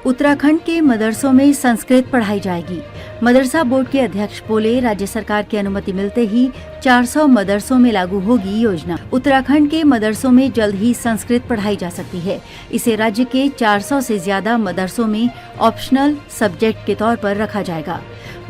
उत्तराखंड के मदरसों में संस्कृत पढ़ाई जाएगी। मदरसा बोर्ड के अध्यक्ष बोले, राज्य सरकार की अनुमति मिलते ही 400 मदरसों में लागू होगी योजना। उत्तराखंड के मदरसों में जल्द ही संस्कृत पढ़ाई जा सकती है। इसे राज्य के 400 से ज्यादा मदरसों में ऑप्शनल सब्जेक्ट के तौर पर रखा जाएगा।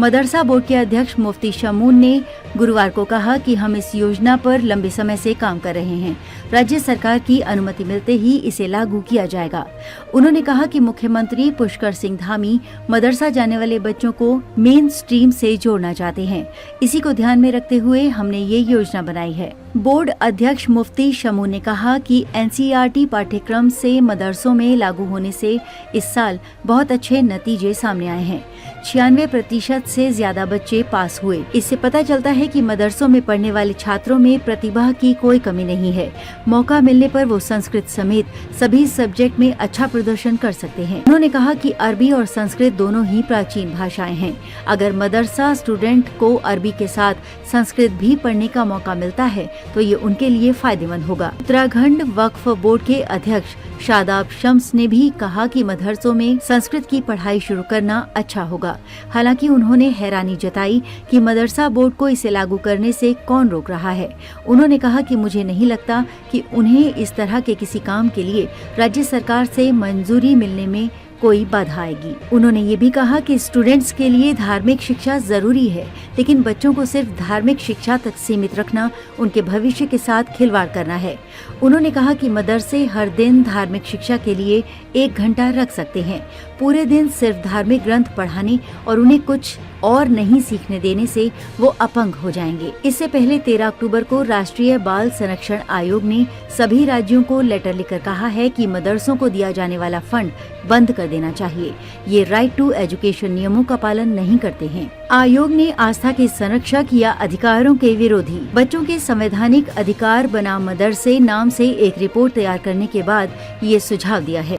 मदरसा बोर्ड के अध्यक्ष मुफ्ती शमून ने गुरुवार को कहा कि हम इस योजना पर लंबे समय से काम कर रहे हैं। राज्य सरकार की अनुमति मिलते ही इसे लागू किया जाएगा। उन्होंने कहा कि मुख्यमंत्री पुष्कर सिंह धामी मदरसा जाने वाले बच्चों को मेन स्ट्रीम से जोड़ना चाहते हैं। इसी को ध्यान में रखते हुए हमने ये योजना बनाई है। बोर्ड अध्यक्ष मुफ्ती शमून ने कहा कि एनसीईआरटी पाठ्यक्रम से मदरसों में लागू होने से इस साल बहुत अच्छे नतीजे सामने आए हैं। 96% से ज्यादा बच्चे पास हुए। इससे पता चलता है कि मदरसों में पढ़ने वाले छात्रों में प्रतिभा की कोई कमी नहीं है। मौका मिलने पर वो संस्कृत समेत सभी सब्जेक्ट में अच्छा प्रदर्शन कर सकते हैं। उन्होंने कहा कि अरबी और संस्कृत दोनों ही प्राचीन भाषाएं हैं। अगर मदरसा स्टूडेंट को अरबी के साथ संस्कृत भी पढ़ने का मौका मिलता है तो ये उनके लिए फायदेमंद होगा। उत्तराखंड वक्फ बोर्ड के अध्यक्ष शादाब शम्स ने भी कहा कि मदरसों में संस्कृत की पढ़ाई शुरू करना अच्छा होगा। हालांकि उन्होंने हैरानी जताई कि मदरसा बोर्ड को इसे लागू करने से कौन रोक रहा है। उन्होंने कहा कि मुझे नहीं लगता कि उन्हें इस तरह के किसी काम के लिए राज्य सरकार से मंजूरी मिलने में कोई बाधा आएगी। उन्होंने ये भी कहा कि स्टूडेंट्स के लिए धार्मिक शिक्षा जरूरी है, लेकिन बच्चों को सिर्फ धार्मिक शिक्षा तक सीमित रखना उनके भविष्य के साथ खिलवाड़ करना है। उन्होंने कहा कि मदरसे हर दिन धार्मिक शिक्षा के लिए 1 घंटा रख सकते हैं। पूरे दिन सिर्फ धार्मिक ग्रंथ पढ़ाने और उन्हें कुछ और नहीं सीखने देने से वो अपंग हो जाएंगे। इससे पहले 13 अक्टूबर को राष्ट्रीय बाल संरक्षण आयोग ने सभी राज्यों को लेटर लिखकर कहा है कि मदरसों को दिया जाने वाला फंड बंद कर देना चाहिए। ये राइट टू एजुकेशन नियमों का पालन नहीं करते हैं। आयोग ने आस्था के संरक्षक या अधिकारों के विरोधी बच्चों के संवैधानिक अधिकार बनाम मदरसे नाम से एक रिपोर्ट तैयार करने के बाद ये सुझाव दिया है।